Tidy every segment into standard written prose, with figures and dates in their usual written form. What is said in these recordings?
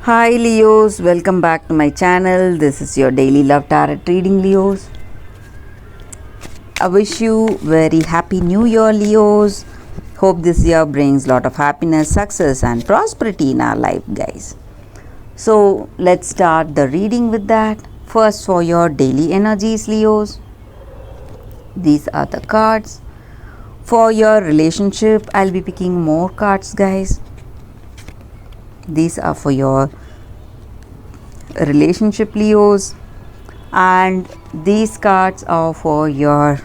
Hi Leos, welcome back to my channel. This is your daily love tarot reading, Leos. I wish you very happy new year, Leos. Hope this year brings lot of happiness, success and prosperity in our life, guys. So let's start the reading with that. First, for your daily energies, Leos. These are the cards. For your relationship, I'll be picking more cards, guys. These are for your relationship, Leos, and these cards are for your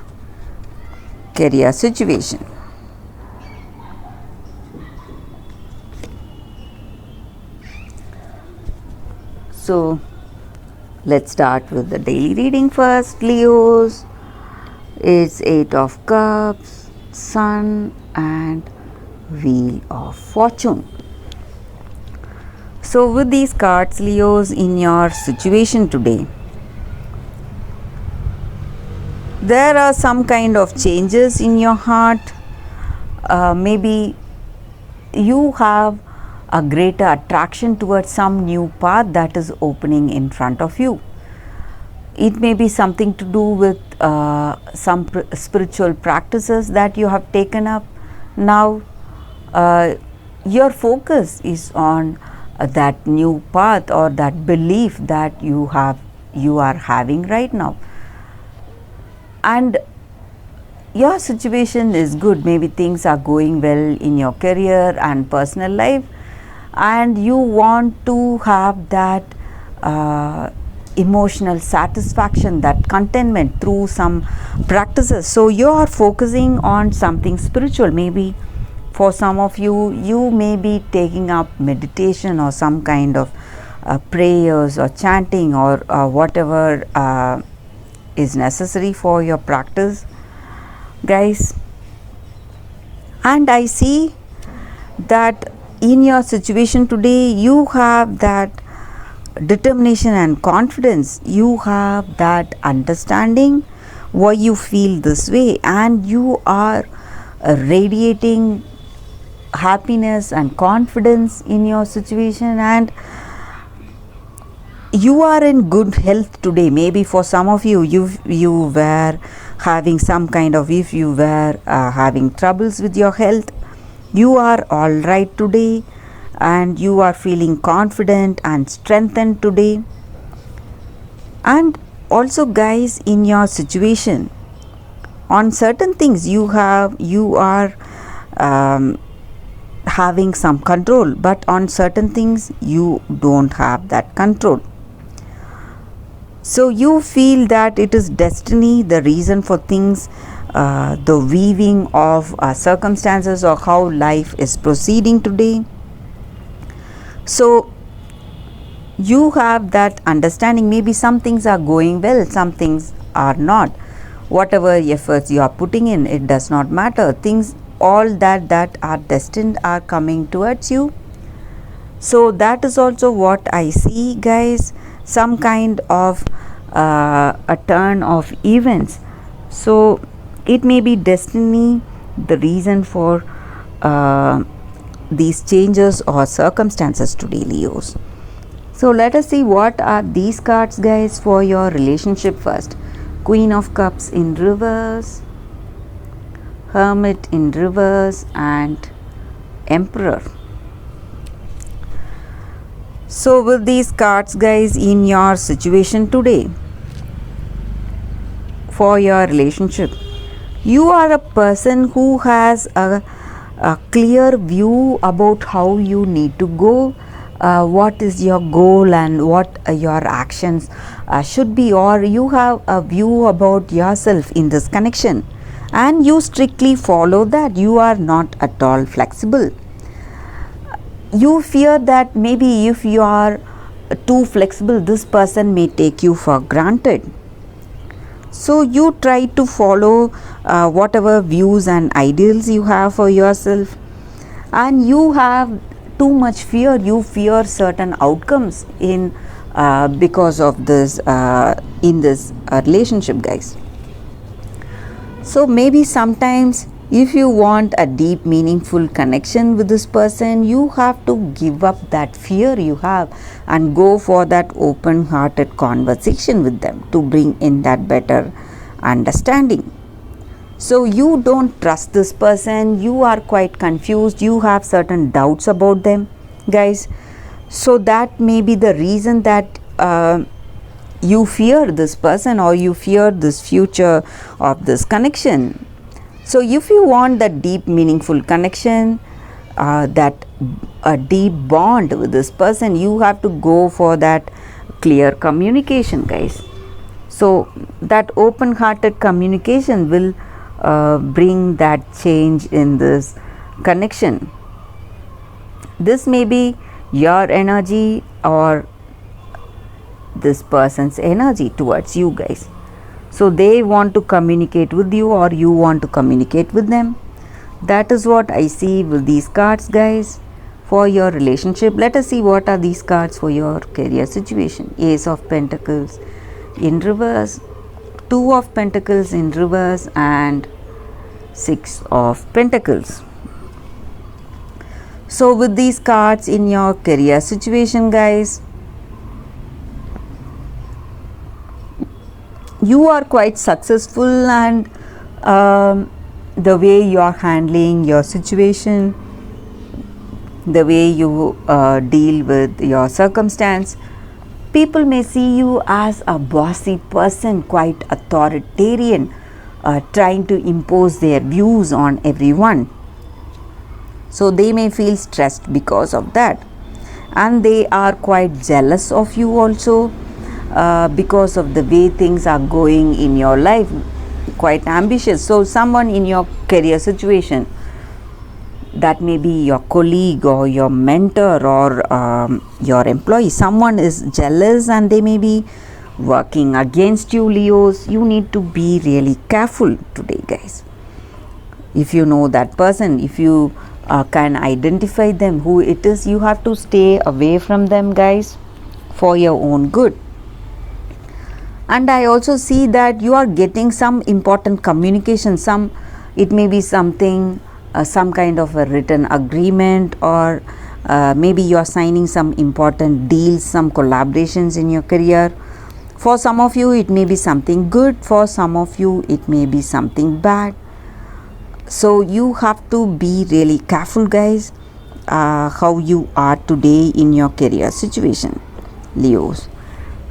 career situation. So let's start with the daily reading first, Leos. It's Eight of Cups, Sun and Wheel of Fortune. So with these cards, Leos, in your situation today, there are some kind of changes in your heart. Maybe you have a greater attraction towards some new path that is opening in front of you. It may be something to do with some spiritual practices that you have taken up. Now your focus is on that new path or that belief that you are having right now, and your situation is good. Maybe things are going well in your career and personal life, and you want to have that emotional satisfaction, that contentment through some practices. So you are focusing on something spiritual. Maybe for some of you, you may be taking up meditation or some kind of prayers or chanting or whatever is necessary for your practice, guys. And I see that in your situation today, you have that determination and confidence. You have that understanding why you feel this way, and you are radiating happiness and confidence in your situation, and you are in good health today. Maybe for some of you, you were having some kind of, if you were having troubles with your health, you are all right today, and you are feeling confident and strengthened today. And also, guys, in your situation, on certain things you are having some control, but on certain things you don't have that control. So you feel that it is destiny, the reason for things, the weaving of circumstances, or how life is proceeding today. So you have that understanding. Maybe some things are going well, some things are not. Whatever efforts you are putting in, it does not matter. Things, all that are destined, are coming towards you. So that is also what I see, guys. Some kind of a turn of events. So it may be destiny, the reason for these changes or circumstances today, Leos. So let us see what are these cards, guys, for your relationship first. Queen of Cups in reverse, Hermit in reverse, and Emperor. So with these cards, guys, in your situation today, for your relationship, you are a person who has a clear view about how you need to go, what is your goal and what your actions should be, or you have a view about yourself in this connection, and you strictly follow that. You are not at all flexible. You fear that maybe if you are too flexible, this person may take you for granted. So you try to follow whatever views and ideals you have for yourself, and you have too much fear. You fear certain outcomes in because of this in this relationship, guys. So maybe sometimes If you want a deep, meaningful connection with this person, you have to give up that fear you have and go for that open hearted conversation with them to bring in that better understanding. So you don't trust this person, you are quite confused, you have certain doubts about them, guys. So that may be the reason that you fear this person or you fear this future of this connection. So if you want that deep, meaningful connection, that a deep bond with this person, you have to go for that clear communication, guys. So that open hearted communication will bring that change in this connection. This may be your energy or this person's energy towards you, guys. So they want to communicate with you or you want to communicate with them. That is what I see with these cards, guys, for your relationship. Let us see what are these cards for your career situation. Ace of Pentacles in reverse, Two of Pentacles in reverse, and Six of Pentacles. So with these cards in your career situation, guys, you are quite successful, and the way you are handling your situation, the way you deal with your circumstance, people may see you as a bossy person, quite authoritarian, trying to impose their views on everyone. So they may feel stressed because of that, and they are quite jealous of you also because of the way things are going in your life, quite ambitious. So someone in your career situation, that may be your colleague or your mentor or your employee, someone is jealous and they may be working against you, Leos. You need to be really careful today, guys. If you know that person, if you can identify them, who it is, you have to stay away from them, guys, for your own good. And I also see that you are getting some important communication. It may be something, some kind of a written agreement, or maybe you are signing some important deals, some collaborations in your career. For some of you, it may be something good. For some of you, it may be something bad. So you have to be really careful, guys, how you are today in your career situation, Leos.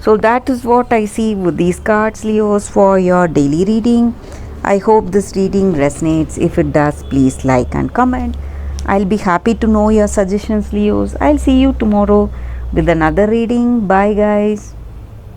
So that is what I see with these cards, Leos, for your daily reading. I hope this reading resonates. If it does, please like and comment. I'll be happy to know your suggestions, Leos. I'll see you tomorrow with another reading. Bye, guys.